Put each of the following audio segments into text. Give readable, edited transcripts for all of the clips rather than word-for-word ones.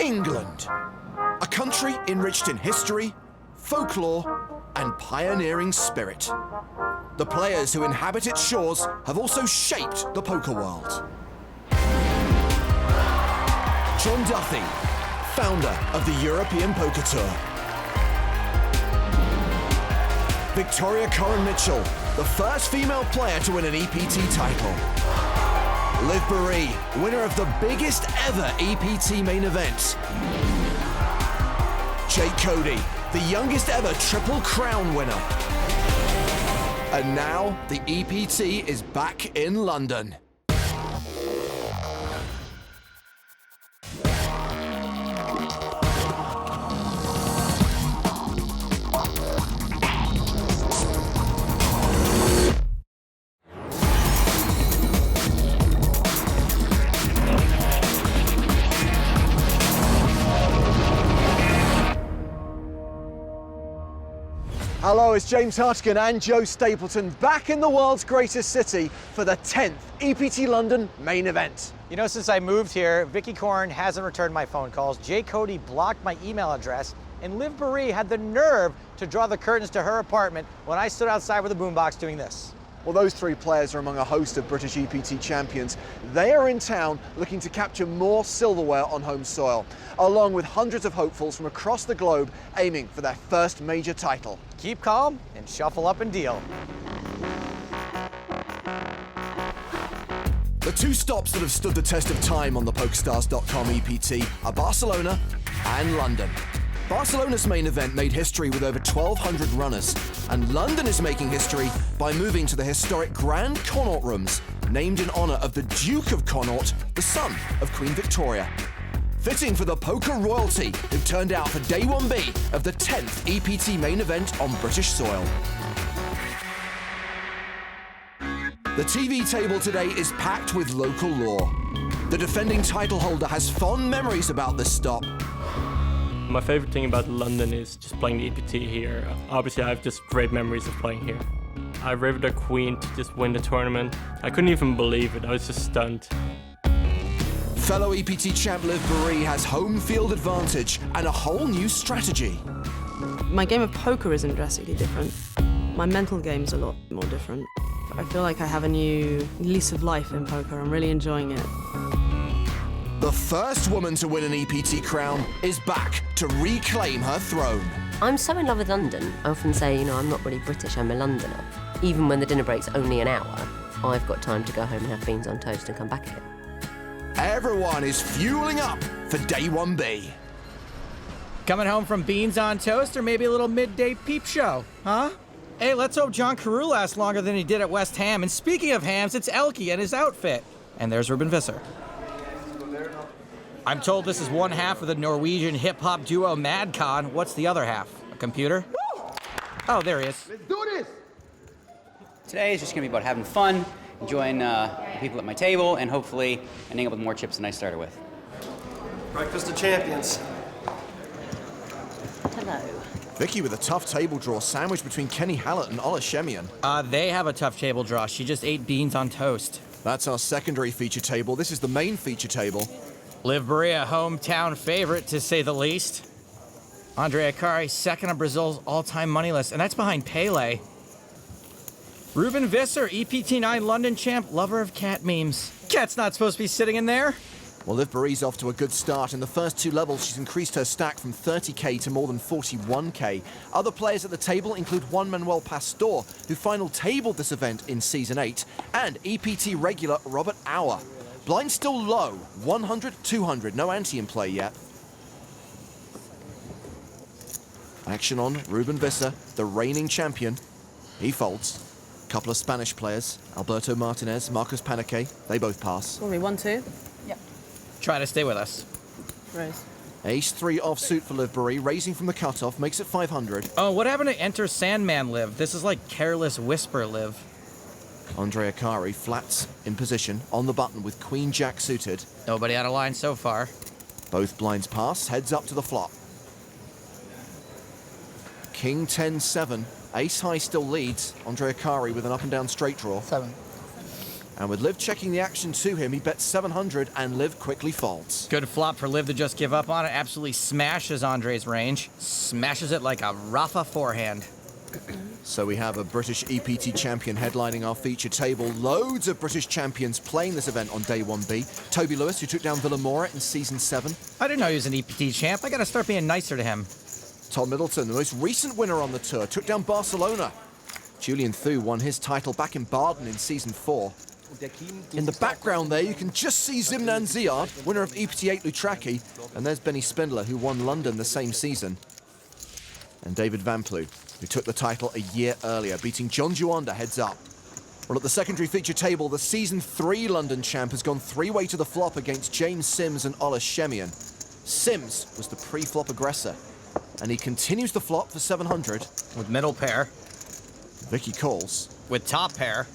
England. A country enriched in history, folklore, and pioneering spirit. The players who inhabit its shores have also shaped the poker world. John Duffy, founder of the European Poker Tour. Victoria Coren-Mitchell, the first female player to win an EPT title. Liv Boeree, winner of the biggest ever EPT main event. Jake Cody, the youngest ever Triple Crown winner. And now the EPT is back in London. Hello, it's James Hartigan and Joe Stapleton back in the world's greatest city for the 10th EPT London main event. You know, since I moved here, Vicky Corn hasn't returned my phone calls, Jay Cody blocked my email address, and Liv Boeree had the nerve to draw the curtains to her apartment when I stood outside with a boombox doing this. Well, those three players are among a host of British EPT champions. They are in town looking to capture more silverware on home soil, along with hundreds of hopefuls from across the globe aiming for their first major title. Keep calm and shuffle up and deal. The two stops that have stood the test of time on the PokerStars.com EPT are Barcelona and London. Barcelona's main event made history with over 1,200 runners, and London is making history by moving to the historic Grand Connaught Rooms, named in honour of the Duke of Connaught, the son of Queen Victoria. Fitting for the poker royalty who turned out for day 1B of the 10th EPT main event on British soil. The TV table today is packed with local lore. The defending title holder has fond memories about this stop. My favorite thing about London is just playing the EPT here. Obviously, I have just great memories of playing here. I riveted a queen to just win the tournament. I couldn't even believe it. I was just stunned. Fellow EPT champ Liv Boeree has home field advantage and a whole new strategy. My game of poker isn't drastically different. My mental game's a lot more different. I feel like I have a new lease of life in poker. I'm really enjoying it. The first woman to win an EPT crown is back to reclaim her throne. I'm so in love with London. I often say, you know, I'm not really British, I'm a Londoner. Even when the dinner break's only an hour, I've got time to go home and have beans on toast and come back again. Everyone is fueling up for day 1B. Coming home from beans on toast or maybe a little midday peep show, huh? Hey, let's hope John Carew lasts longer than he did at West Ham. And speaking of hams, it's Elke and his outfit. And there's Ruben Visser. I'm told this is one half of the Norwegian hip-hop duo Madcon. What's the other half? A computer? Oh, there he is. Let's do this! Today is just going to be about having fun, enjoying the people at my table, and hopefully ending up with more chips than I started with. Breakfast of champions. Hello. Vicky with a tough table draw sandwiched between Kenny Hallett and Ola Shemian. They have a tough table draw. She just ate beans on toast. That's our secondary feature table. This is the main feature table. Liv Boeree, a hometown favorite, to say the least. Andrea Kari, second on Brazil's all-time money list, and that's behind Pele. Ruben Visser, EPT9 London champ, lover of cat memes. Cat's not supposed to be sitting in there. Well, Liv Boeree's off to a good start. In the first two levels, she's increased her stack from 30k to more than 41k. Other players at the table include Juan Manuel Pastor, who final tabled this event in Season 8, and EPT regular Robert Auer. Blind still low, 100, 200, no ante in play yet. Action on Ruben Visser, the reigning champion. He folds. Couple of Spanish players, Alberto Martinez, Marcos Panique, they both pass. Are we 1-2? Yep. Try to stay with us. Raise. Ace-3 offsuit for Liv Boeree, raising from the cutoff, makes it 500. Oh, what happened to Enter Sandman Liv? This is like Careless Whisper Liv. Andrea Kari flats in position, on the button with Queen-Jack suited. Nobody out of line so far. Both blinds pass, heads up to the flop. King 10-7, ace high still leads. Andrea Kari with an up and down straight draw. 7. And with Liv checking the action to him, he bets 700 and Liv quickly folds. Good flop for Liv to just give up on it. Absolutely smashes Andre's range. Smashes it like a Rafa forehand. So we have a British EPT champion headlining our feature table. Loads of British champions playing this event on day 1B. Toby Lewis, who took down Villamora in season 7. I didn't know he was an EPT champ. I gotta start being nicer to him. Tom Middleton, the most recent winner on the tour, took down Barcelona. Julian Thu won his title back in Baden in season 4. In the background there, you can just see Zimnan Ziad, winner of EPT8 Lutraki, and there's Benny Spindler, who won London the same season. And David Van Plu, who took the title a year earlier, beating John Juanda heads up. Well, at the secondary feature table, the season 3 London champ has gone 3-way to the flop against James Sims and Ola Shemian. Sims was the pre-flop aggressor, and he continues the flop for 700. With middle pair. Vicky calls. With top pair.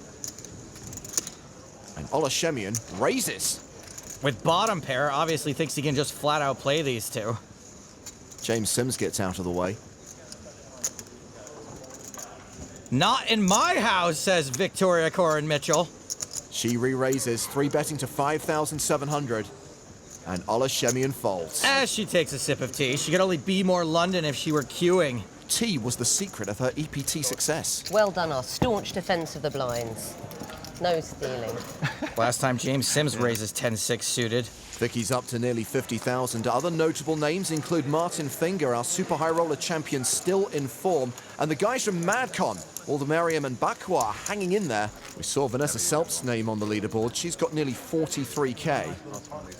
And Ola Shemian raises. With bottom pair, obviously thinks he can just flat out play these two. James Sims gets out of the way. Not in my house, says Victoria Corin Mitchell. She re-raises, 3-betting to 5,700. And Ola Shemian folds. As she takes a sip of tea, she could only be more London if she were queuing. Tea was the secret of her EPT success. Well done, our staunch defence of the blinds. No stealing. Last time James Sims raises 10-6 suited. Vicky's up to nearly 50,000. Other notable names include Martin Finger, our super high roller champion, still in form, and the guys from Madcon, Aldemariam and Bakwa, are hanging in there. We saw Vanessa Selp's name on the leaderboard. She's got nearly 43k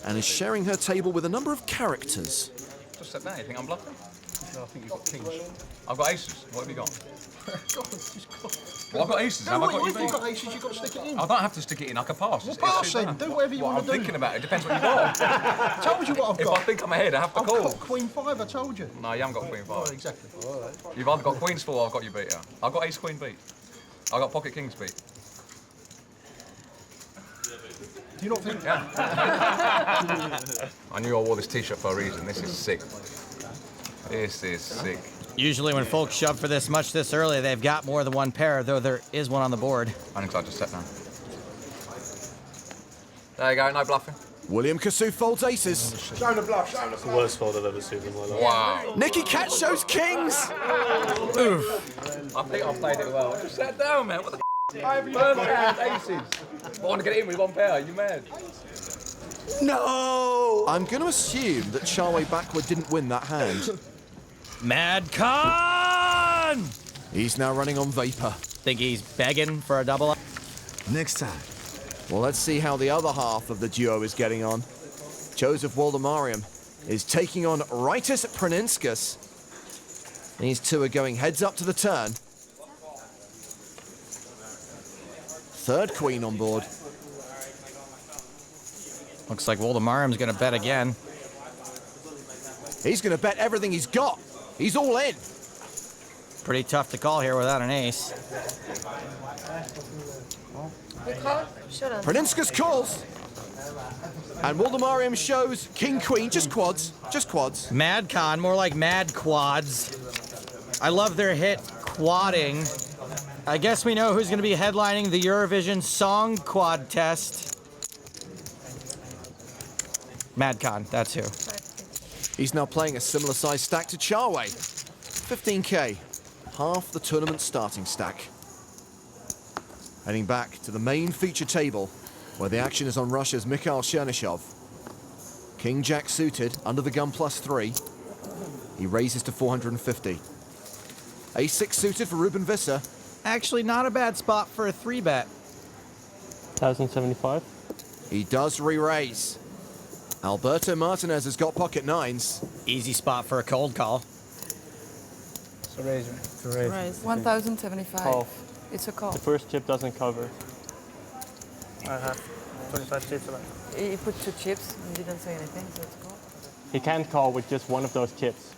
and is sharing her table with a number of characters. Just said that. You think I'm bluffing? No, I think you've got kings. I've got aces. What have you got? Well, I've got aces. Have I got you beat? You've got aces, you've got to stick it in. I don't have to stick it in. I can pass. Well, pass then. Do whatever you want to do. I'm thinking about it. Depends what you got. I told you what I've got. If I think I'm ahead, I have to call. I've got queen 5, I told you. No, you haven't got queen 5. Oh, exactly. You've either got queens 4 or I've got you beat. I've got ace queen beat. I've got pocket kings beat. Do you not think? Yeah. I knew I wore this t-shirt for a reason. This is sick. This is sick. Usually when folks shove for this much this early, they've got more than one pair, though there is one on the board. I think I just set down. There you go, no bluffing. William Kasu folds aces. Show the bluff, show the bluff. Worst fold I've ever seen in my life. Wow. Nicky Cat shows kings. Oof. I think I played it well. I just sat down, man. What the First hand aces. I want to get in with one pair. You mad? No! I'm going to assume that Charway Backward didn't win that hand. Mad Con! He's now running on vapor. Think he's begging for a double up? Next time. Well, let's see how the other half of the duo is getting on. Joseph Waldemariam is taking on Ritus Praninskas. These two are going heads up to the turn. Third queen on board. Looks like Waldemariam's gonna bet again. He's gonna bet everything he's got. He's all in. Pretty tough to call here without an ace. Praninskas calls. And Waldemariam shows king, queen, just quads, just quads. Mad Con, more like Mad Quads. I love their hit, Quadding. I guess we know who's going to be headlining the Eurovision Song Quad Test. Mad Con, that's who. He's now playing a similar size stack to Charway. 15k, half the tournament starting stack. Heading back to the main feature table, where the action is on Russia's Mikhail Chernyshov. King Jack suited, under the gun +3. He raises to 450. Ace-6 suited for Ruben Visser. Actually, not a bad spot for a 3-bet. 1,075. He does re-raise. Alberto Martinez has got pocket 9s. Easy spot for a cold call. It's a raise. It's a Raise. 1,075. Call. It's a call. The first chip doesn't cover. I have 25 chips left. He put 2 chips and didn't say anything, so it's a call. He can't call with just one of those chips.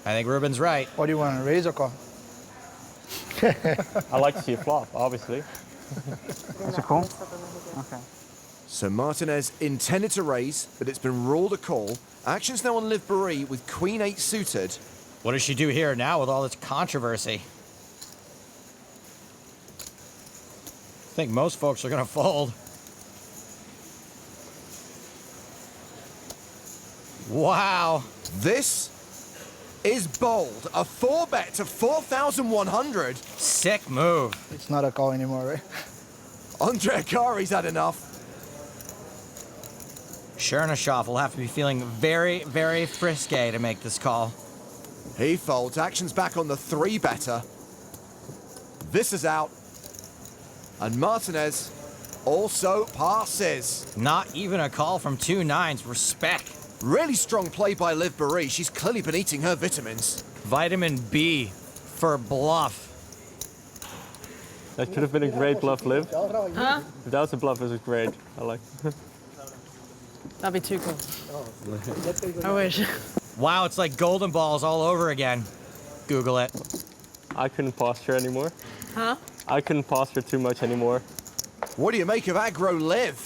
I think Ruben's right. What do you want, raise or call? I like to see a flop, obviously. That's a call? Okay. So Martinez intended to raise, but it's been ruled a call. Action's now on Liv Boeri with Queen 8 suited. What does she do here now with all this controversy? I think most folks are going to fold. Wow. This is bold. A 4-bet to 4,100. Sick move. It's not a call anymore, right? Andre Akari's had enough. Chernyshov will have to be feeling very, very frisky to make this call. He folds. Action's back on the 3-better. This is out. And Martinez also passes. Not even a call from 2-9s. Respect. Really strong play by Liv Boeri. She's clearly been eating her vitamins. Vitamin B for bluff. That could have been a great bluff, Liv. Huh? If that was a bluff, it was great. I like it. That'd be too cool. I wish. Wow, it's like golden balls all over again. Google it. I couldn't posture anymore. Huh? I couldn't posture too much anymore. What do you make of aggro Liv?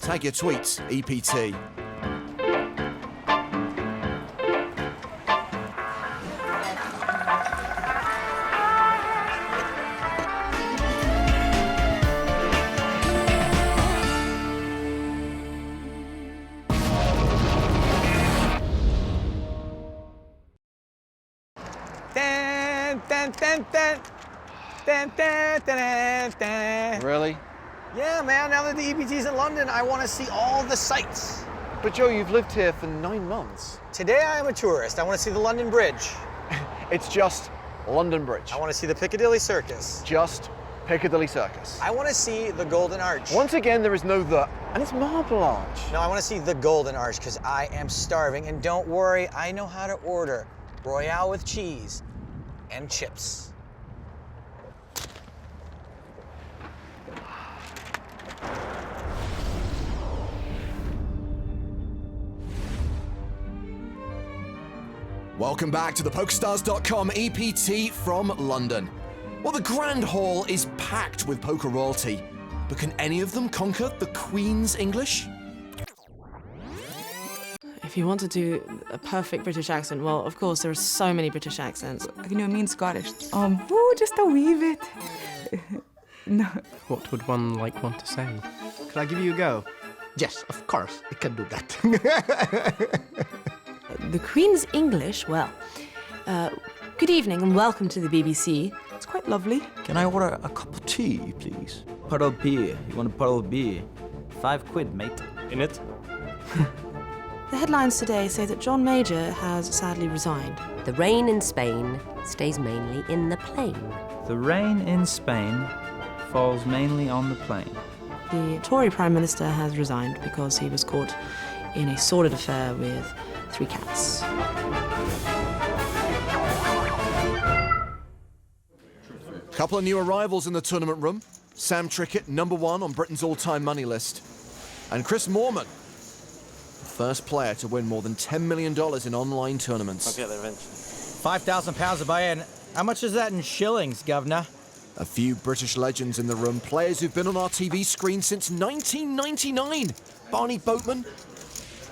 Tag your tweets, EPT. Really? Yeah, man, now that the EPT's in London, I want to see all the sights. But Joe, you've lived here for 9 months. Today I am a tourist. I want to see the London Bridge. It's just London Bridge. I want to see the Piccadilly Circus. Just Piccadilly Circus. I want to see the Golden Arch. Once again, there is no the, and it's Marble Arch. No, I want to see the Golden Arch because I am starving. And don't worry, I know how to order Royale with cheese and chips. Welcome back to the PokerStars.com EPT from London. Well, the Grand Hall is packed with poker royalty, but can any of them conquer the Queen's English? If you want to do a perfect British accent, well, of course, there are so many British accents. You know, me in Scottish. Oh, just a wee bit. No. What would one want to say? Could I give you a go? Yes, of course, I can do that. The Queen's English, well, good evening and welcome to the BBC. It's quite lovely. Can I order a cup of tea, please? Puddle beer. You want a puddle beer? £5, mate. In it? The headlines today say that John Major has sadly resigned. The rain in Spain stays mainly in the plain. The rain in Spain falls mainly on the plain. The Tory Prime Minister has resigned because he was caught in a sordid affair with 3 cats. Couple of new arrivals in the tournament room. Sam Trickett, #1 on Britain's all-time money list. And Chris Moorman, the first player to win more than $10 million in online tournaments. I'll get there eventually. £5,000 to buy in. How much is that in shillings, governor? A few British legends in the room, players who've been on our TV screen since 1999. Barney Boatman,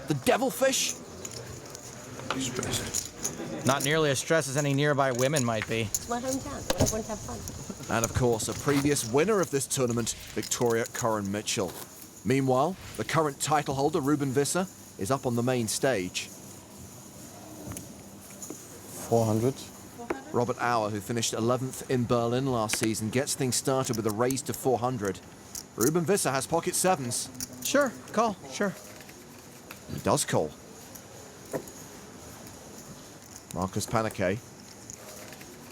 the Devilfish. Stressed. Not nearly as stressed as any nearby women might be. It's my hometown. I want to have fun. And of course, a previous winner of this tournament, Victoria Coren Mitchell. Meanwhile, the current title holder, Ruben Visser, is up on the main stage. 400. Robert Auer, who finished 11th in Berlin last season, gets things started with a raise to 400. Ruben Visser has pocket sevens. Sure, call, sure. He does call. Marcus Paniquet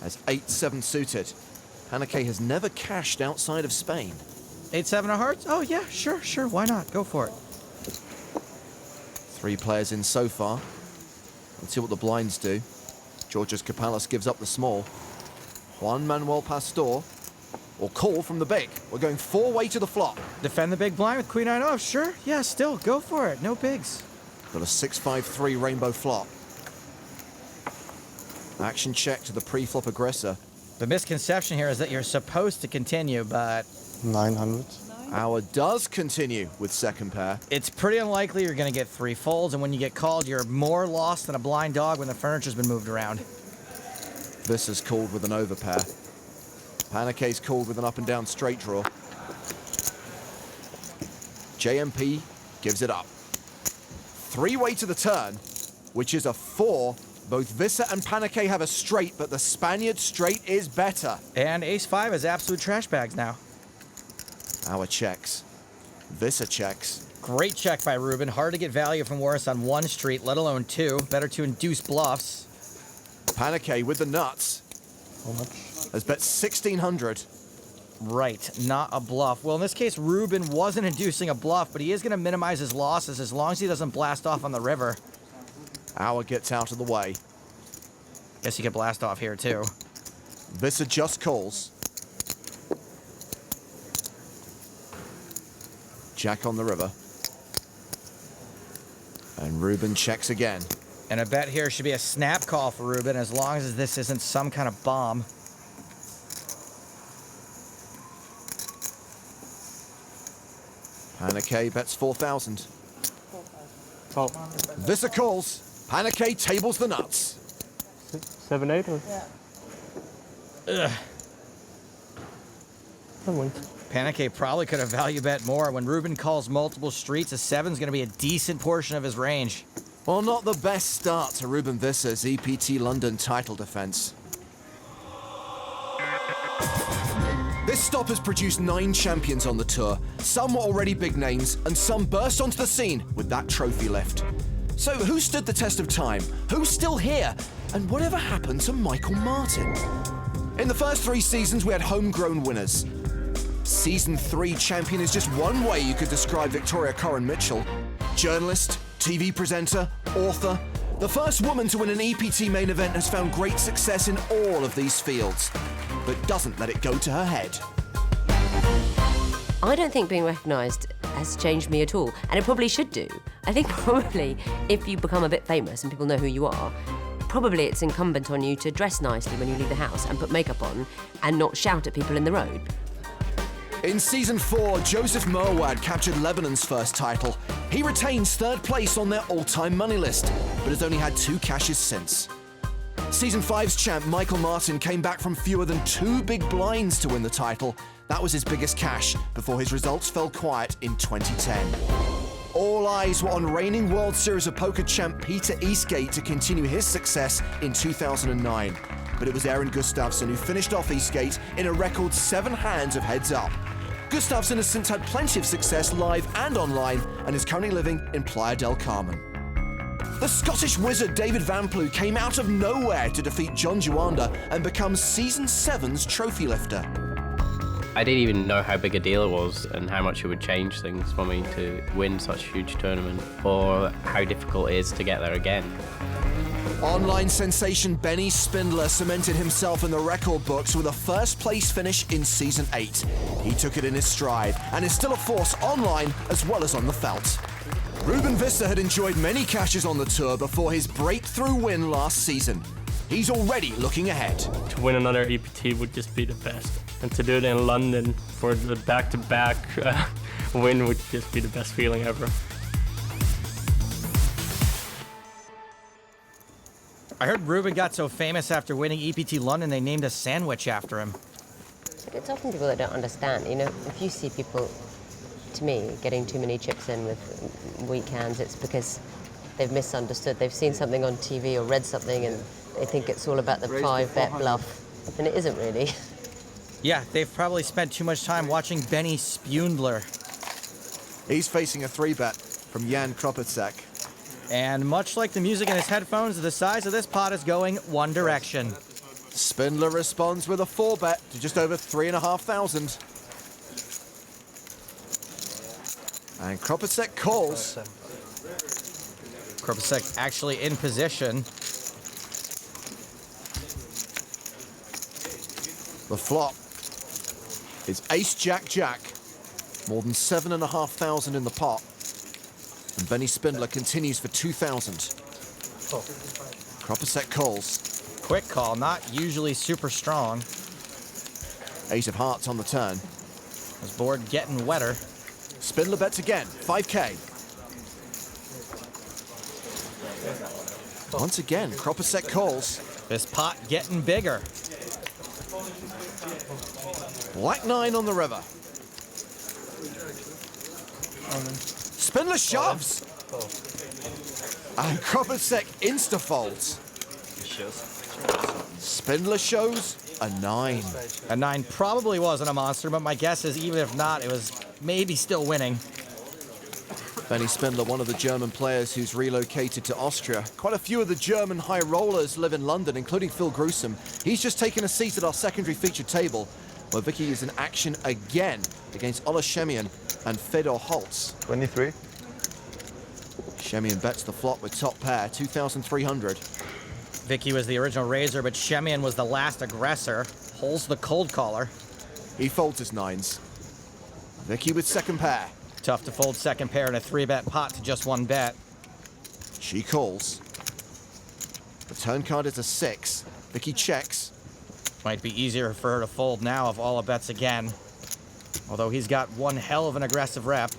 has 8-7 suited. Paniquet has never cashed outside of Spain. 8-7 of hearts? Oh yeah, sure, why not? Go for it. 3 players in so far. Let's see what the blinds do. Georgios Kapalis gives up the small. Juan Manuel Pastor will call from the big. We're going 4-way to the flop. Defend the big blind with Queen 9 off, sure. Yeah, still, go for it. No bigs. Got a 6-5-3 rainbow flop. Action check to the pre-flop aggressor. The misconception here is that you're supposed to continue, but... 900. Auer does continue with second pair. It's pretty unlikely you're going to get 3 folds, and when you get called, you're more lost than a blind dog when the furniture's been moved around. This is called with an overpair. Paniquet's called with an up and down straight draw. JMP gives it up. 3-way to the turn. which is a 4. Both Visser and Panake have a straight, but the Spaniard straight is better. And ace-5 is absolute trash bags now. Our checks. Visser checks. Great check by Ruben. Hard to get value from worse on 1 street, let alone 2. Better to induce bluffs. Panake with the nuts. How much? Has bet 1,600. Right, not a bluff. Well, in this case, Ruben wasn't inducing a bluff, but he is going to minimize his losses as long as he doesn't blast off on the river. Our gets out of the way. Guess he could blast off here, too. Visser just calls. Jack on the river. And Ruben checks again. And a bet here should be a snap call for Ruben as long as this isn't some kind of bomb. Panake bets 4,000. Oh. Visser calls. Panake tables the nuts. 7-8 or? Ugh. That wins. Panake probably could have value bet more. When Ruben calls multiple streets, a 7's going to be a decent portion of his range. Well, not the best start to Ruben Visser's EPT London title defense. This stop has produced 9 champions on the tour. Some were already big names, and some burst onto the scene with that trophy lift. So who stood the test of time? Who's still here? And whatever happened to Michael Martin? In the first 3 seasons, we had homegrown winners. Season 3 champion is just one way you could describe Victoria Coren Mitchell. Journalist, TV presenter, author. The first woman to win an EPT main event has found great success in all of these fields, but doesn't let it go to her head. I don't think being recognised has changed me at all, and it probably should do. I think probably if you become a bit famous and people know who you are, probably it's incumbent on you to dress nicely when you leave the house and put makeup on and not shout at people in the road. In Season 4, Joseph Merwad captured Lebanon's first title. He retains 3rd place on their all-time money list, but has only had 2 cashes since. Season 5's champ Michael Martin came back from fewer than 2 big blinds to win the title. That was his biggest cash before his results fell quiet in 2010. All eyes were on reigning World Series of Poker champ Peter Eastgate to continue his success in 2009. But it was Aaron Gustafsson who finished off Eastgate in a record 7 hands of heads up. Gustafsson has since had plenty of success live and online and is currently living in Playa del Carmen. The Scottish wizard David Van Plu came out of nowhere to defeat John Juanda and become Season 7's trophy lifter. I didn't even know how big a deal it was and how much it would change things for me to win such a huge tournament, or how difficult it is to get there again. Online sensation Benny Spindler cemented himself in the record books with a 1st place finish in Season 8. He took it in his stride and is still a force online as well as on the felt. Ruben Visser had enjoyed many cashes on the tour before his breakthrough win last season. He's already looking ahead. To win another EPT would just be the best. And to do it in London for the back-to-back win would just be the best feeling ever. I heard Ruben got so famous after winning EPT London, they named a sandwich after him. It's often people that don't understand. You know, if you see people, to me, getting too many chips in with weak hands, it's because they've misunderstood. They've seen something on TV or read something and they think it's all about the 5-bet bluff, and it isn't really. Yeah, they've probably spent too much time watching Benny Spindler. He's facing a 3-bet from Jan Kropacek. And much like the music in his headphones, the size of this pot is going one direction. Spindler responds with a 4-bet to just over 3,500. And Kropacek calls. Kropacek actually in position. The flop is Ace-Jack-Jack. More than 7,500 in the pot. And Benny Spindler continues for 2,000. Kropacek calls. Quick call, not usually super strong. Ace of hearts on the turn. His board getting wetter. Spindler bets again, 5K. Once again, Kropacek calls. This pot getting bigger. Black 9 on the river. Spindler shoves. And Kropacek insta-folds. Spindler shows a 9. A 9 probably wasn't a monster, but my guess is even if not, it was maybe still winning. Benny Spindler, one of the German players who's relocated to Austria. Quite a few of the German high rollers live in London, including Phil Gruesome. He's just taken a seat at our secondary feature table, where Vicky is in action again against Ola Shemian and Fedor Holtz. 23. Shemian bets the flop with top pair, 2,300. Vicky was the original raiser, but Shemian was the last aggressor. Holds the cold caller. He folds his 9s. Vicky with second pair. Tough to fold second pair in a 3-bet pot to just 1 bet. She calls. The turn card is a 6. Vicky checks. Might be easier for her to fold now if Ola bets again. Although he's got one hell of an aggressive rep.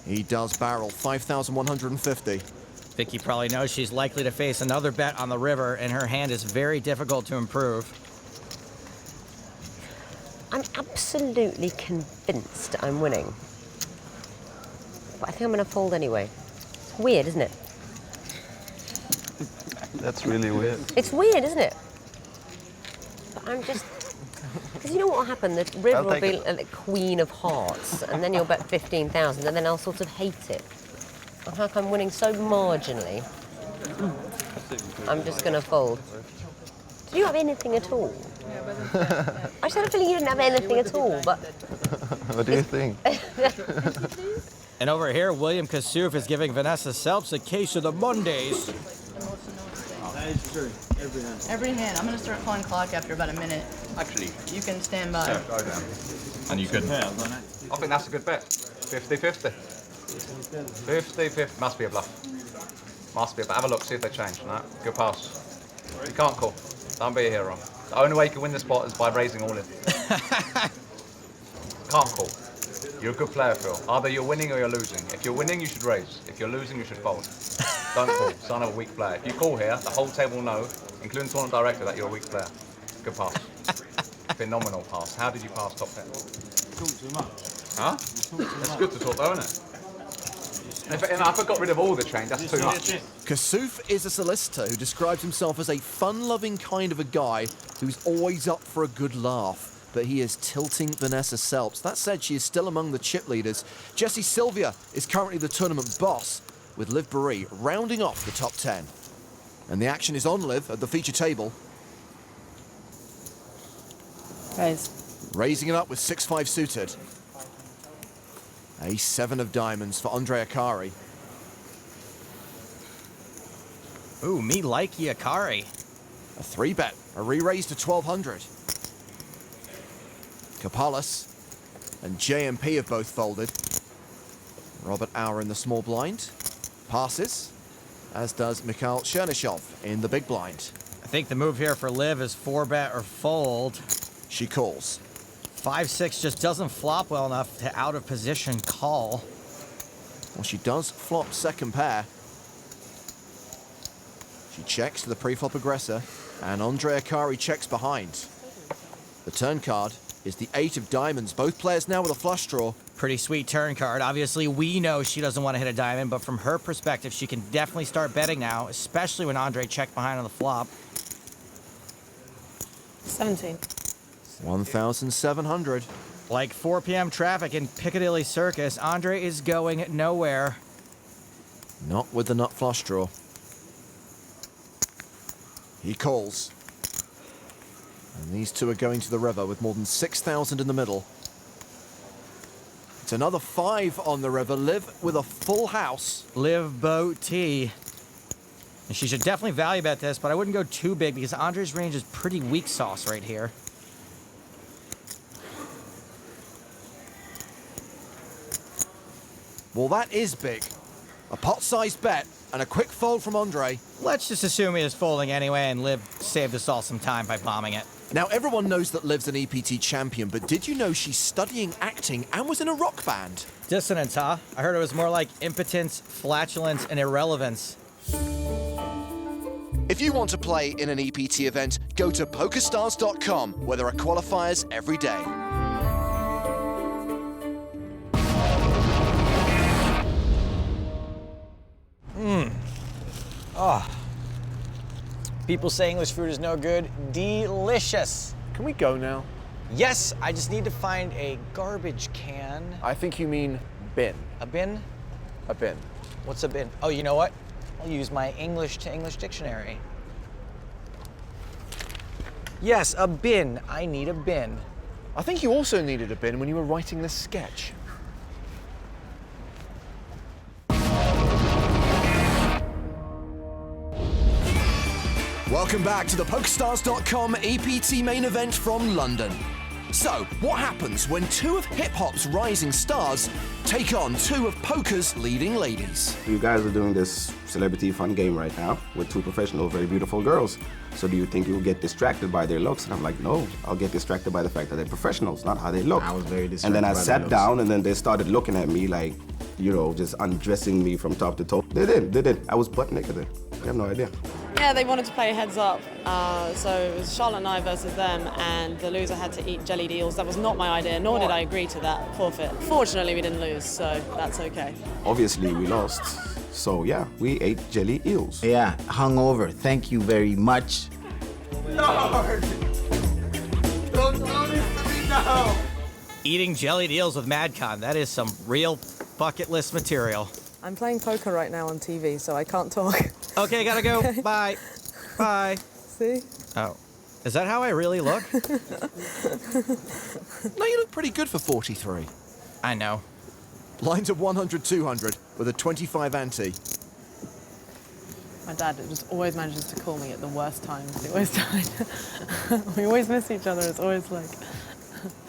He does barrel, 5,150. Vicky probably knows she's likely to face another bet on the river, and her hand is very difficult to improve. I'm absolutely convinced I'm winning. But I think I'm going to fold anyway. It's weird, isn't it? That's really weird. It's weird, isn't it? But I'm just... Because you know what will happen? The river will be the queen of hearts, and then you'll bet 15,000, and then I'll sort of hate it. I feel like I'm winning so marginally. I'm just going to fold. Do you have anything at all? I just had a feeling you didn't have anything at all, but... What do you think? And over here, William Kassouf is giving Vanessa Selps a case of the Mondays. That is true. Every hand. Every hand. I'm going to start calling clock after about a minute. Actually. You can stand by. Yeah, go down. And you could. I think that's a good bet. 50-50. 50-50. Must be a bluff. Must be a bluff. Have a look, see if they change. No? Good pass. You can't call. Don't be a hero. The only way you can win this spot is by raising all in. Can't call. You're a good player, Phil. Either you're winning or you're losing. If you're winning, you should raise. If you're losing, you should fold. Don't call. Sign of a weak player. If you call here, the whole table will know, including the tournament director, that you're a weak player. Good pass. Phenomenal pass. How did you pass top 10? Talk too much. Huh? It's good to talk though, isn't it? If I got rid of all the change, that's too much. Kassouf is a solicitor who describes himself as a fun-loving kind of a guy who's always up for a good laugh. But he is tilting Vanessa Selps. That said, she is still among the chip leaders. Jessie Sylvia is currently the tournament boss, with Liv Boeree rounding off the top 10. And the action is on Liv at the feature table. Guys. Raising it up with 6-5 suited. A7 of diamonds for Andre Akari. Ooh, me like Akari. A 3-bet, a re-raise to 1,200. Kapalis and JMP have both folded. Robert Auer in the small blind. Passes, as does Mikhail Chernyshov in the big blind. I think the move here for Liv is 4-bet or fold. She calls. 5-6 just doesn't flop well enough to out of position call. Well, she does flop second pair. She checks to the pre-flop aggressor, and Andre Akari checks behind. The turn card is the 8 of diamonds. Both players now with a flush draw. Pretty sweet turn card. Obviously, we know she doesn't want to hit a diamond, but from her perspective, she can definitely start betting now, especially when Andre checked behind on the flop. 17. 1,700. Like 4 p.m. traffic in Piccadilly Circus, Andre is going nowhere. Not with the nut flush draw. He calls. And these two are going to the river with more than 6,000 in the middle. It's another 5 on the river. Liv with a full house. Liv boat T. And she should definitely value bet this, but I wouldn't go too big because Andre's range is pretty weak sauce right here. Well, that is big. A pot-sized bet and a quick fold from Andre. Let's just assume he is folding anyway, and Liv saved us all some time by bombing it. Now, everyone knows that Liv's an EPT champion, but did you know she's studying acting and was in a rock band? Dissonance, huh? I heard it was more like impotence, flatulence, and irrelevance. If you want to play in an EPT event, go to PokerStars.com, where there are qualifiers every day. People say English food is no good. Delicious. Can we go now? Yes, I just need to find a garbage can. I think you mean bin. A bin? A bin. What's a bin? Oh, you know what? I'll use my English to English dictionary. Yes, a bin. I need a bin. I think you also needed a bin when you were writing this sketch. Welcome back to the PokerStars.com EPT main event from London. So, what happens when two of hip-hop's rising stars take on two of poker's leading ladies? You guys are doing this celebrity fun game right now with two professional, very beautiful girls. So do you think you'll get distracted by their looks? And I'm like, no, I'll get distracted by the fact that they're professionals, not how they look. I was very distracted. And then I by sat the down and then they started looking at me like, you know, just undressing me from top to toe. They did. I was butt naked then. I have no idea. Yeah, they wanted to play heads up, so it was Charlotte and I versus them, and the loser had to eat jellied eels. That was not my idea, nor did I agree to that forfeit. Fortunately, we didn't lose, so that's okay. Obviously, we lost. So yeah, we ate jelly eels. Yeah, hungover. Thank you very much. Lord! Don't do this to me now! Eating jellied eels with MadCon, that is some real bucket list material. I'm playing poker right now on TV, so I can't talk. Okay, gotta go. Okay. Bye. Bye. See? Oh. Is that how I really look? No, you look pretty good for 43. I know. Lines of 100, 200 with a 25 ante. My dad just always manages to call me at the worst times. He always died. We always miss each other. It's always like...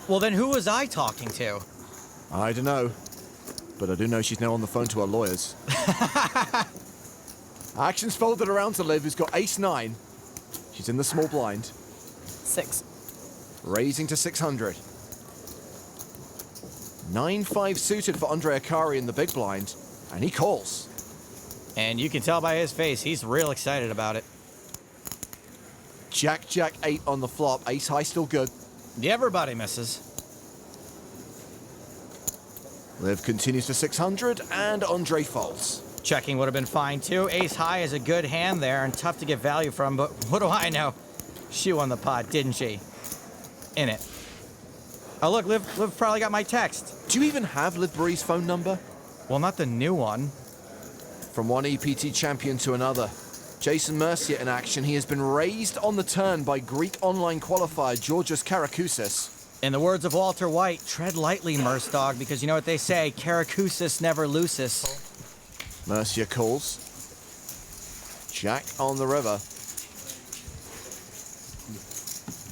Well, then who was I talking to? I don't know. But I do know she's now on the phone to her lawyers. Action's folded around to Liv, who's got ace-9. She's in the small blind. 6. Raising to 600. 9-5 suited for Andre Akari in the big blind, and he calls. And you can tell by his face, he's real excited about it. Jack, 8 on the flop. Ace high still good. Everybody misses. Liv continues to 600, and Andre folds. Checking would have been fine too. Ace high is a good hand there and tough to get value from, but what do I know? She won the pot, didn't she? In it. Oh look, Liv probably got my text. Do you even have Liv Bree's phone number? Well, not the new one. From one EPT champion to another. Jason Mercier in action. He has been raised on the turn by Greek online qualifier Georgios Karakousis. In the words of Walter White, tread lightly, Mercedog, because you know what they say, Karakousis never loses. Mercier calls. Jack on the river.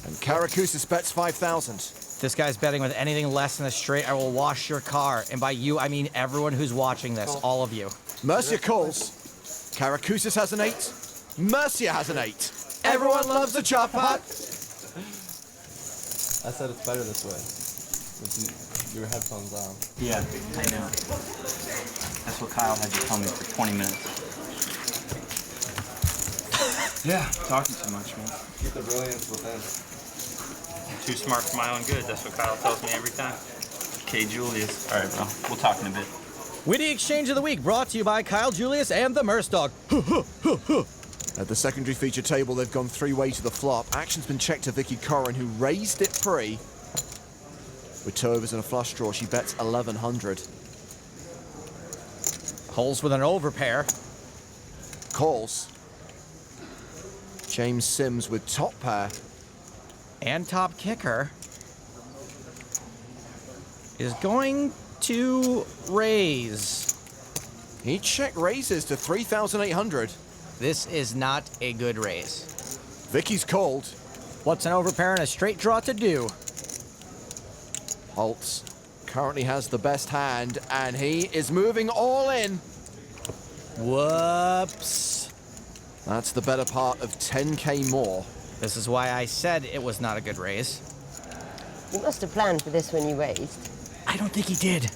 And Karakousis bets 5,000. This guy's betting with anything less than a straight. I will wash your car. And by you, I mean everyone who's watching this, all of you. Mercier calls. Karakousis has an 8. Mercier has an 8. Everyone loves the chop pot. I said it's better this way, with your headphones on. Yeah, I know. That's what Kyle had to tell me for 20 minutes. Yeah, talking too much, man. Keep the brilliance within. Too smart for my own good. That's what Kyle tells me every time. Okay, Julius. All right, bro. We'll talk in a bit. Witty Exchange of the Week brought to you by Kyle Julius and the Mercedog. At the secondary feature table, they've gone 3-way to the flop. Action's been checked to Vicky Corrin, who raised it pre. With 2 overs and a flush draw, she bets 1,100. Holes with an overpair. Calls. James Sims with top pair. And top kicker is going to raise. He check raises to 3,800. This is not a good raise. Vicky's called. What's an overpair and a straight draw to do? Holtz currently has the best hand, and he is moving all in. Whoops. That's the better part of 10K more. This is why I said it was not a good raise. You must have planned for this when you raised. I don't think he did.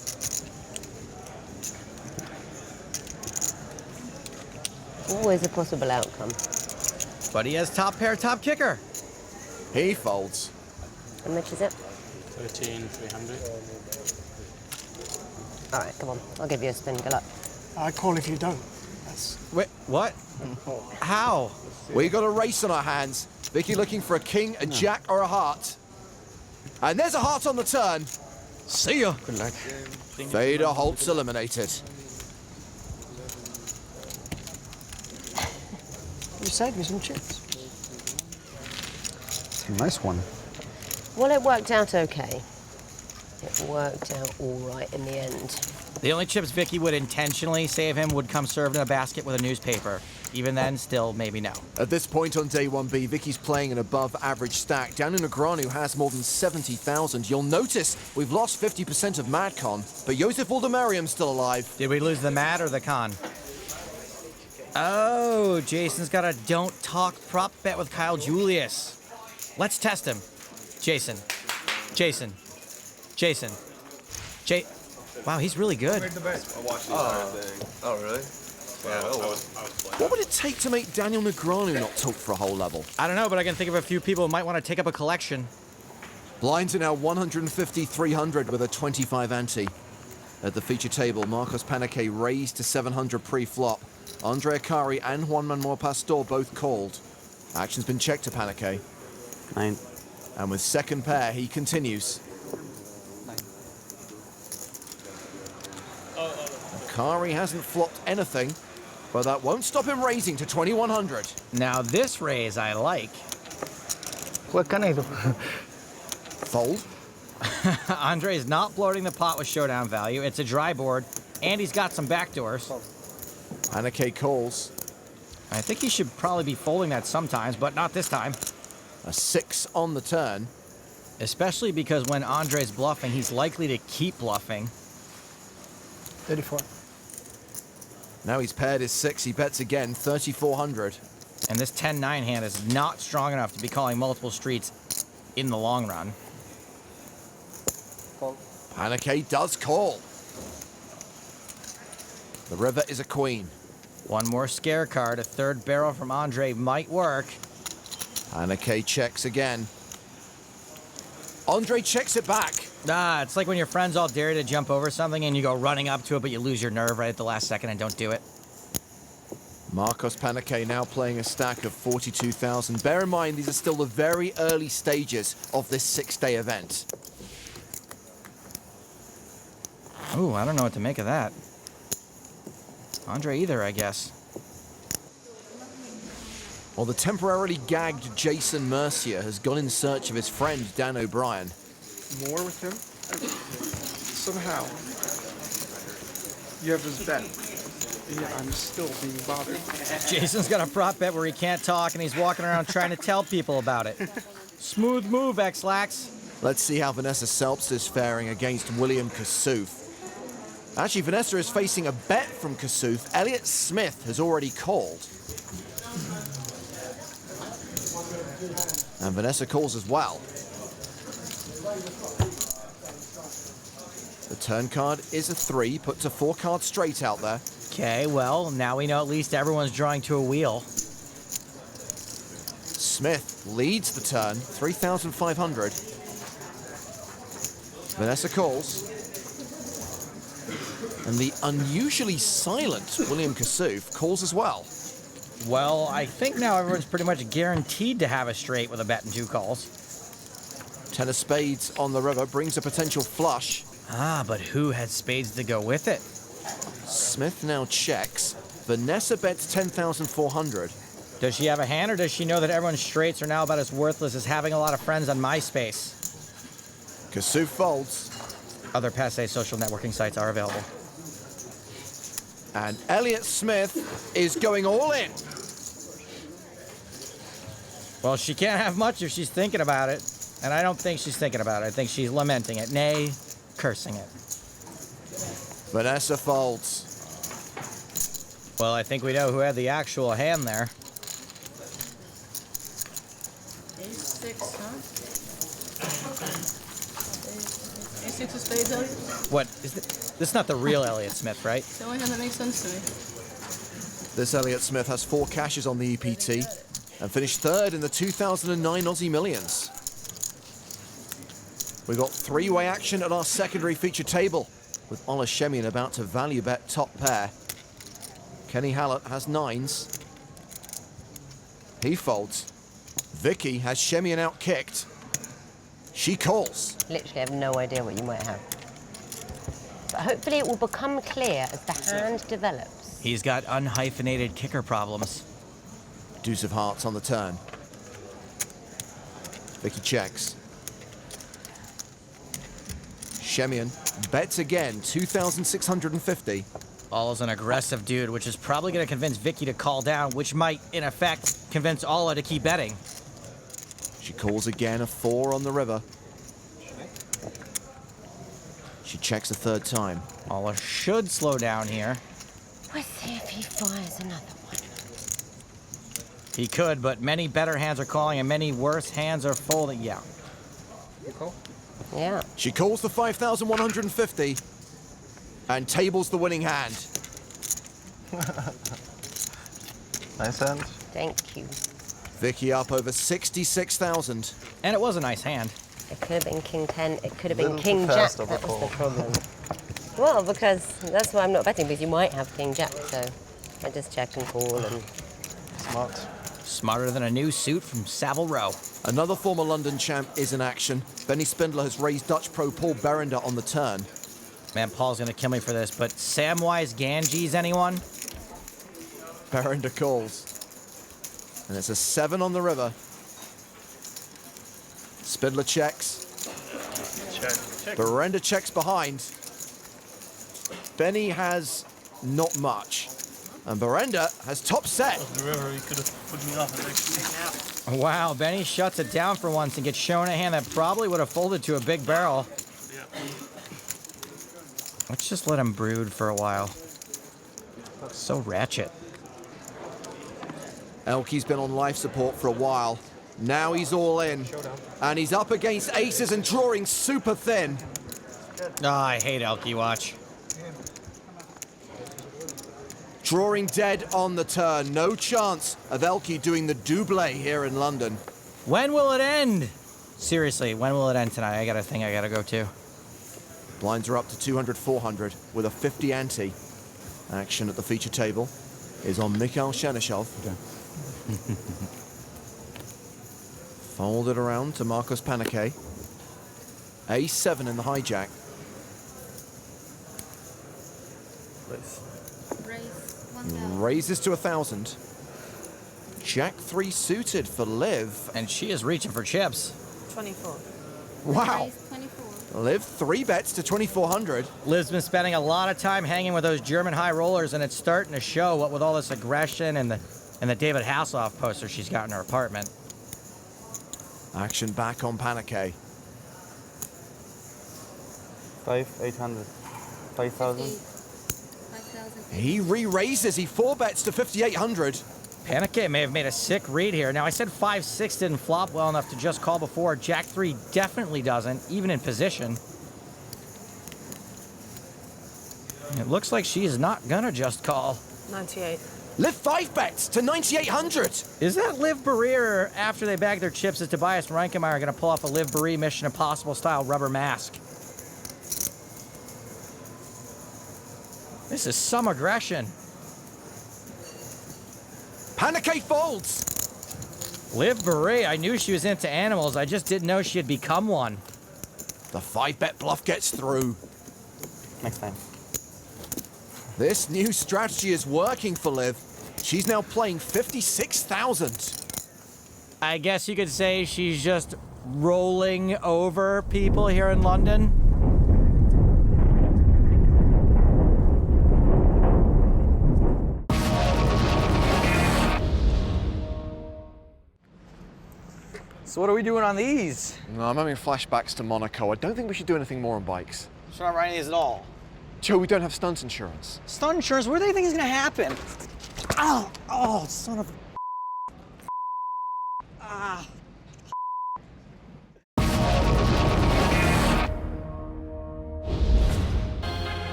Always a possible outcome. But he has top pair, top kicker. He folds. How much is it? 13,300. All right, come on. I'll give you a spin. Good luck. I call if you don't. Wait, what? How? We got a race on our hands. Vicky looking for a king, a jack, or a heart. And there's a heart on the turn. See ya. Good luck. Vader Holt's eliminated. You saved me some chips. It's a nice one. Well, it worked out okay. It worked out all right in the end. The only chips Vicky would intentionally save him would come served in a basket with a newspaper. Even then, still, maybe no. At this point on day 1B, Vicky's playing an above-average stack. Daniel Negreanu has more than 70,000. You'll notice we've lost 50% of MadCon, but Josef Waldemariam's still alive. Did we lose the Mad or the Con? Oh, Jason's got a don't talk prop bet with Kyle Julius. Let's test him. Jason. Wow, he's really good. I watched the entire thing. Oh, really? Yeah, What would it take to make Daniel Negreanu not talk for a whole level? I don't know, but I can think of a few people who might want to take up a collection. Blinds are now 150, 300 with a 25 ante. At the feature table, Marcos Panique raised to 700 pre-flop. Andre Akari and Juan Manuel Pastor both called. Action's been checked to Panique. 9. And with second pair, he continues. Akari hasn't flopped anything, but that won't stop him raising to 2100. Now this raise I like. What can I do? Fold. Andre's not bloating the pot with showdown value. It's a dry board, and he's got some backdoors. Panique calls. I think he should probably be folding that sometimes, but not this time. A 6 on the turn. Especially because when Andre's bluffing, he's likely to keep bluffing. 34. Now he's paired his 6, he bets again, 3,400. And this 10-9 hand is not strong enough to be calling multiple streets in the long run. Panique does call. The river is a queen. One more scare card, a third barrel from Andre might work. Panique checks again. Andre checks it back. It's like when your friends all dare you to jump over something and you go running up to it, but you lose your nerve right at the last second and don't do it. Marcos Panique now playing a stack of 42,000. Bear in mind, these are still the very early stages of this 6-day event. Ooh, I don't know what to make of that. Andre either, I guess. Well, the temporarily gagged Jason Mercier has gone in search of his friend, Dan O'Brien. More with him? Somehow, you have his bet. Yeah, I'm still being bothered. Jason's got a prop bet where he can't talk and he's walking around trying to tell people about it. Smooth move, X-Lax. Let's see how Vanessa Selps is faring against William Kassouf. Actually, Vanessa is facing a bet from Kassouf. Elliott Smith has already called. And Vanessa calls as well. The turn card is a 3, puts a 4 card straight out there. Okay, well, now we know at least everyone's drawing to a wheel. Smith leads the turn, 3,500. Vanessa calls. And the unusually silent William Kassouf calls as well. Well, I think now everyone's pretty much guaranteed to have a straight with a bet and 2 calls. 10 of spades on the river brings a potential flush. But who had spades to go with it? Smith now checks. Vanessa bets 10,400. Does she have a hand, or does she know that everyone's straights are now about as worthless as having a lot of friends on MySpace? Kassouf folds. Other passe social networking sites are available. And Elliott Smith is going all in. Well, she can't have much if she's thinking about it. And I don't think she's thinking about it. I think she's lamenting it, nay, cursing it. Vanessa folds. Well, I think we know who had the actual hand there. A6, huh? A6 of spades, Elliot? What is this? This is not the real Elliott Smith, right? It's the only hand that makes sense to me. This Elliott Smith has 4 cashes on the EPT and finished 3rd in the 2009 Aussie Millions. We've got 3-way action at our secondary feature table, with Ola Shemian about to value bet top pair. Kenny Hallett has 9s. He folds. Vicky has Shemian out-kicked. She calls. Literally have no idea what you might have. But hopefully it will become clear as the hand develops. He's got unhyphenated kicker problems. Deuce of hearts on the turn. Vicky checks. Shemian bets again, 2,650. Alla's an aggressive dude, which is probably going to convince Vicky to call down, which might, in effect, convince Alla to keep betting. She calls again, a 4 on the river. She checks a third time. Alla should slow down here. Let's see if he fires another one. He could, but many better hands are calling and many worse hands are folding. Yeah. You call? Yeah. She calls the 5,150 and tables the winning hand. Nice hand. Thank you. Vicky up over 66,000. And it was a nice hand. It could have been King 10. It could have been Little King too Jack. fast of a That was the call. problem. Well, because that's why I'm not betting, because you might have King Jack, so I just check and call and... Smart. Smarter than a new suit from Savile Row. Another former London champ is in action. Benny Spindler has raised Dutch pro Paul Berender on the turn. Man, Paul's going to kill me for this, but Samwise Ganges, anyone? Berender calls. And it's a 7 on the river. Spindler checks. Check. Berender checks behind. Benny has not much. And Berender has top set. The river, he could have put me off actually. Wow, Benny shuts it down for once and gets shown a hand that probably would have folded to a big barrel. Yeah. Let's just let him brood for a while. So ratchet. Elke's been on life support for a while. Now he's all in. And he's up against aces and drawing super thin. Oh, I hate Elke, watch. Drawing dead on the turn. No chance of Elke doing the double here in London. When will it end? Seriously, when will it end tonight? I got a thing I gotta go to. Blinds are up to 200, 400 with a 50 ante. Action at the feature table is on Mikhail Chernyshov. Folded around to Marcos Panique. A7 in the hijack. Raises to 1,000. Jack 3 suited for Liv. And she is reaching for chips. 24. Wow. Liv 3 bets to 2,400. Liv's been spending a lot of time hanging with those German high rollers, and it's starting to show what with all this aggression and the David Hasselhoff poster she's got in her apartment. Action back on Panique. 5,800. 5,000. He re-raises. He 4 bets to 5,800. Panique may have made a sick read here. Now, I said 5-6 didn't flop well enough to just call before. Jack 3 definitely doesn't, even in position. It looks like she is not gonna just call. 98. Liv 5 bets to 9,800. Is that Liv Barrier after they bag their chips? Is Tobias Reinkemeyer gonna pull off a Liv Barrier Mission Impossible style rubber mask? This is some aggression. Panique folds. Liv Barrier, I knew she was into animals. I just didn't know she had become one. The 5-bet bluff gets through. Next time. This new strategy is working for Liv. She's now playing 56,000. I guess you could say she's just rolling over people here in London. So what are we doing on these? No, I'm having flashbacks to Monaco. I don't think we should do anything more on bikes. So we're not riding these at all. Joe, we don't have stunt insurance. Stunt insurance, what do they think is gonna happen? Oh, son of a... Ah.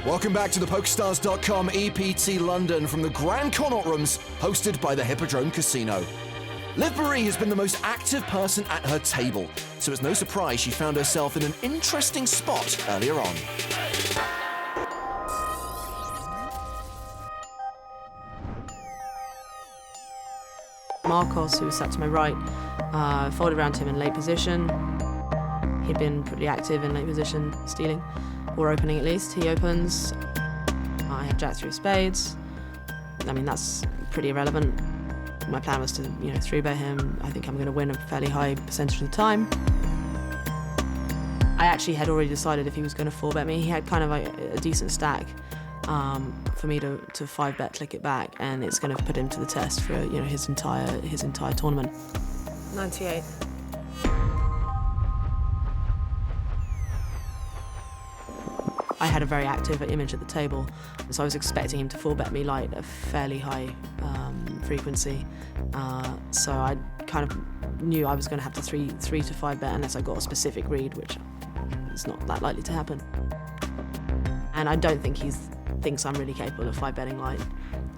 Welcome back to the PokerStars.com EPT London from the Grand Connaught Rooms, hosted by the Hippodrome Casino. Liv Marie has been the most active person at her table, so it's no surprise she found herself in an interesting spot earlier on. Marcos, who sat to my right, folded around to him in late position. He'd been pretty active in late position, stealing, or opening at least. He opens. I have jack through spades. I mean, that's pretty irrelevant. My plan was to, 3-bet him. I think I'm going to win a fairly high percentage of the time. I actually had already decided if he was going to 4-bet me. He had kind of a decent stack for me to 5-bet, click it back, and it's going to put him to the test for his entire tournament. 98. I had a very active image at the table, so I was expecting him to 4-bet me light a fairly high frequency. So I kind of knew I was going to have to 3 to 5-bet unless I got a specific read, which is not that likely to happen. And I don't think he thinks I'm really capable of 5-betting light.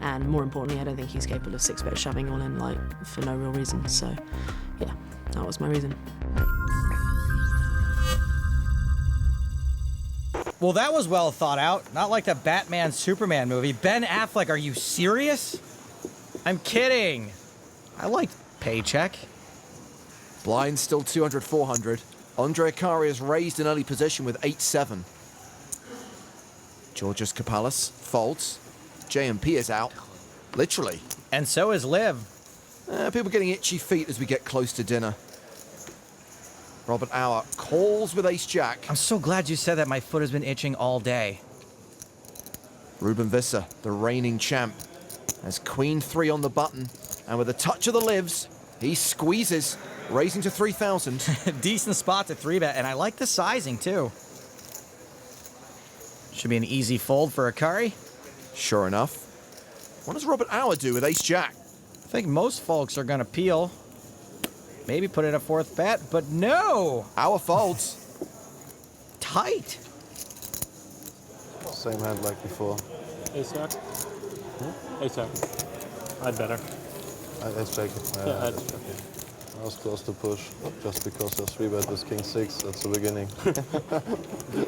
And more importantly, I don't think he's capable of 6-bet shoving all in light for no real reason. So yeah, that was my reason. Well, that was well thought out. Not like the Batman Superman movie. Ben Affleck, are you serious? I'm kidding. I like Paycheck. Blind still 200, 400. Andre Akari is raised in early position with 8-7. Georgios Kapalis folds. JMP is out. Literally. And so is Liv. People getting itchy feet as we get close to dinner. Robert Auer calls with ace-jack. I'm so glad you said that. My foot has been itching all day. Ruben Visser, the reigning champ, has queen 3 on the button. And with a touch of the lives, he squeezes, raising to 3,000. Decent spot to 3-bet, and I like the sizing, too. Should be an easy fold for Akari. Sure enough. What does Robert Auer do with ace-jack? I think most folks are going to peel. Maybe put in a 4th bet, but no! Auer folds. Tight. Same hand like before. Ace-jack? Ace-jack. I'd better. Ace-jack. Yeah, I'd jack. I was close to push, just because I 3-bet with king 6, that's the beginning.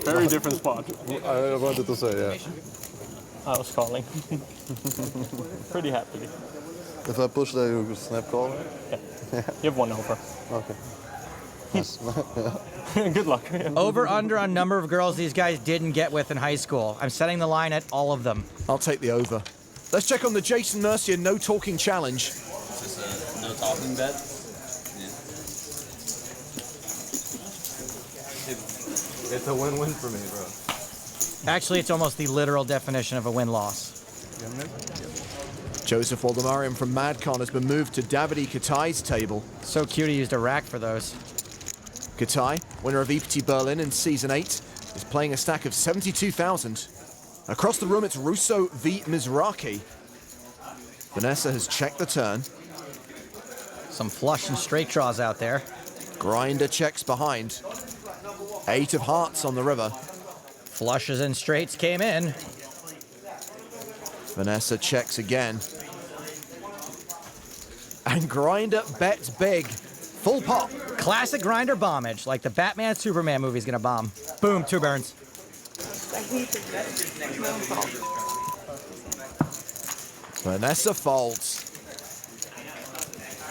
Very different spot. I wanted to say, yeah. I was calling. Pretty happily. If I push there, you snap call? Yeah. You have 1 over. Okay. Nice. Good luck. Over under on number of girls these guys didn't get with in high school. I'm setting the line at all of them. I'll take the over. Let's check on the Jason Mercier no talking challenge. Is this a no talking bet? Yeah. It's a win-win for me, bro. Actually, it's almost the literal definition of a win-loss. Joseph Waldemariam from MadCon has been moved to Davide Katai's table. So cute he used a rack for those. Katai, winner of EPT Berlin in Season 8, is playing a stack of 72,000. Across the room, it's Russo v. Mizraki. Vanessa has checked the turn. Some flush and straight draws out there. Grinder checks behind. 8 of hearts on the river. Flushes and straights came in. Vanessa checks again. And Grinder bets big. Full pot. Classic Grinder bombage, like the Batman Superman movie's gonna bomb. Boom, 2 burns. Vanessa folds.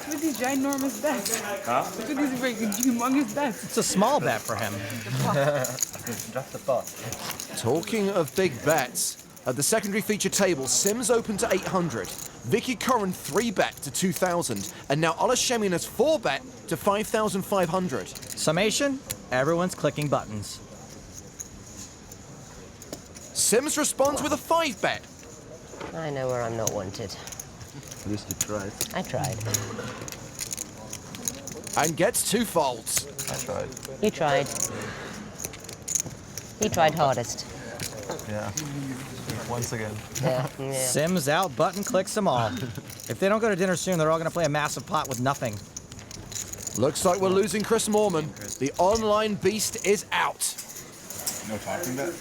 Look at these ginormous bets. Huh? Look at these big, humongous bets. It's a small bet for him. Just a thought. Talking of big bets, at the secondary feature table, Sims open to 800. Vicky Curran 3-bet to 2,000. And now Ola Sheminas 4-bet to 5,500. Summation, everyone's clicking buttons. Sims responds with a 5-bet. I know where I'm not wanted. At least you tried. I tried. And gets 2 folds. I tried. You tried. He tried hardest. Yeah. Once again. Yeah. Sims out, button clicks them all. If they don't go to dinner soon, they're all going to play a massive pot with nothing. Looks like we're losing Chris Moorman. The online beast is out. No talking bet?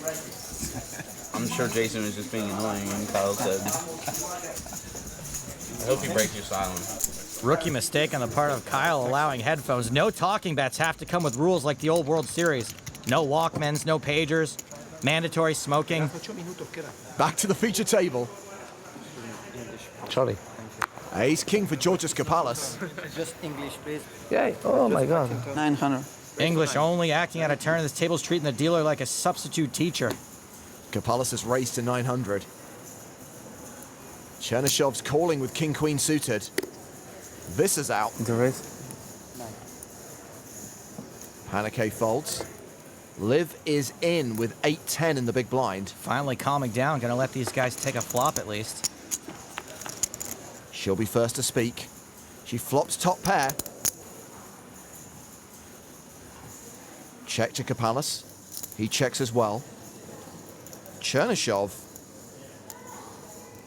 I'm sure Jason was just being annoying, and Kyle said, I hope you break your silence. Rookie mistake on the part of Kyle allowing headphones. No talking bets have to come with rules like the old World Series. No Walkmans, no pagers, mandatory smoking. Back to the feature table. Charlie. Ace king for Georgios Kapalis. Just English, please. Yay. Oh my god. 900. English only, acting out of turn. This table's treating the dealer like a substitute teacher. Kapalis has raised to 900. Chernyshov's calling with king-queen suited. This is out. The raise. Haneke folds. Liv is in with 8-10 in the big blind. Finally calming down, gonna let these guys take a flop at least. She'll be first to speak. She flops top pair. Check to Kapalis. He checks as well. Chernyshov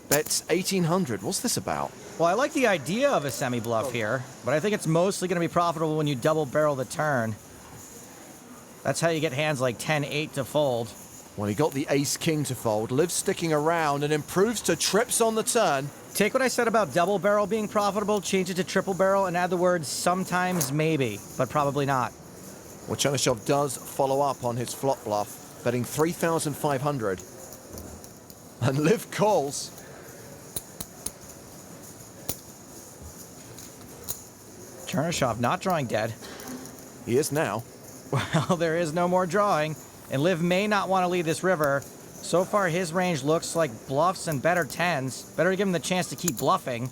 bets 1800. What's this about? Well, I like the idea of a semi-bluff here, but I think it's mostly gonna be profitable when you double barrel the turn. That's how you get hands like 10-8 to fold. When he got the ace-king to fold, Liv's sticking around and improves to trips on the turn. Take what I said about double barrel being profitable, change it to triple barrel, and add the words sometimes maybe, but probably not. Well, Chernyshov does follow up on his flop bluff, betting 3,500. And Liv calls. Chernyshov not drawing dead. He is now. Well, there is no more drawing, and Liv may not want to lead this river. So far, his range looks like bluffs and better tens. Better to give him the chance to keep bluffing.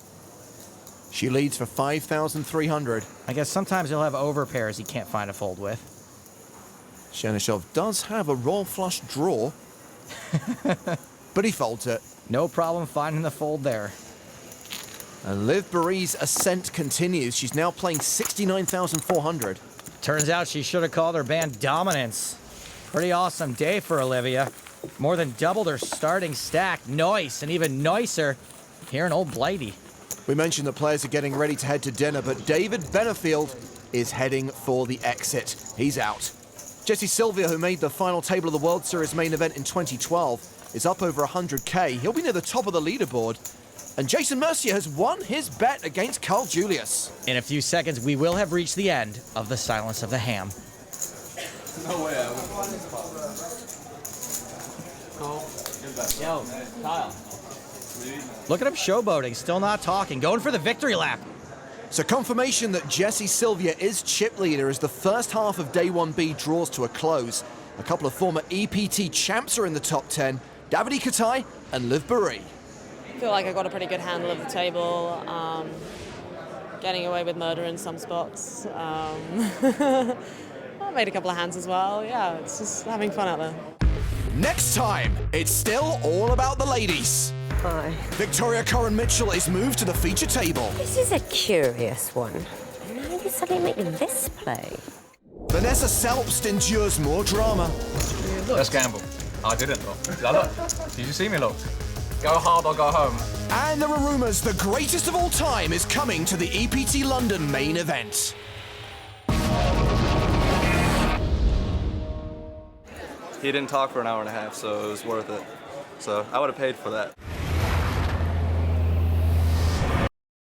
She leads for 5,300. I guess sometimes he'll have overpairs he can't find a fold with. Chernyshov does have a royal flush draw, but he folds it. No problem finding the fold there. And Liv Barree's ascent continues. She's now playing 69,400. Turns out she should have called her band Dominance. Pretty awesome day for Olivia. More than doubled her starting stack. Nice, and even nicer here in Old Blighty. We mentioned that players are getting ready to head to dinner, but David Benefield is heading for the exit. He's out. Jesse Sylvia, who made the final table of the World Series main event in 2012, is up over 100K. He'll be near the top of the leaderboard. And Jason Mercier has won his bet against Carl Julius. In a few seconds, we will have reached the end of the Silence of the Ham. No way. Yo, Kyle. Look at him showboating, still not talking, going for the victory lap. So confirmation that Jesse Sylvia is chip leader as the first half of Day 1B draws to a close. A couple of former EPT champs are in the top 10, Davide Katai and Liv Barree. I feel like I got a pretty good handle of the table, getting away with murder in some spots. I made a couple of hands as well. Yeah, it's just having fun out there. Next time, it's still all about the ladies. Hi. Victoria Coren Mitchell is moved to the feature table. This is a curious one. Now you suddenly make this play. Vanessa Selbst endures more drama. Let's gamble. I didn't look. Did I look? Did you see me look? Go hard or go home. And there are rumours the greatest of all time is coming to the EPT London main event. He didn't talk for an hour and a half, so it was worth it. So I would have paid for that.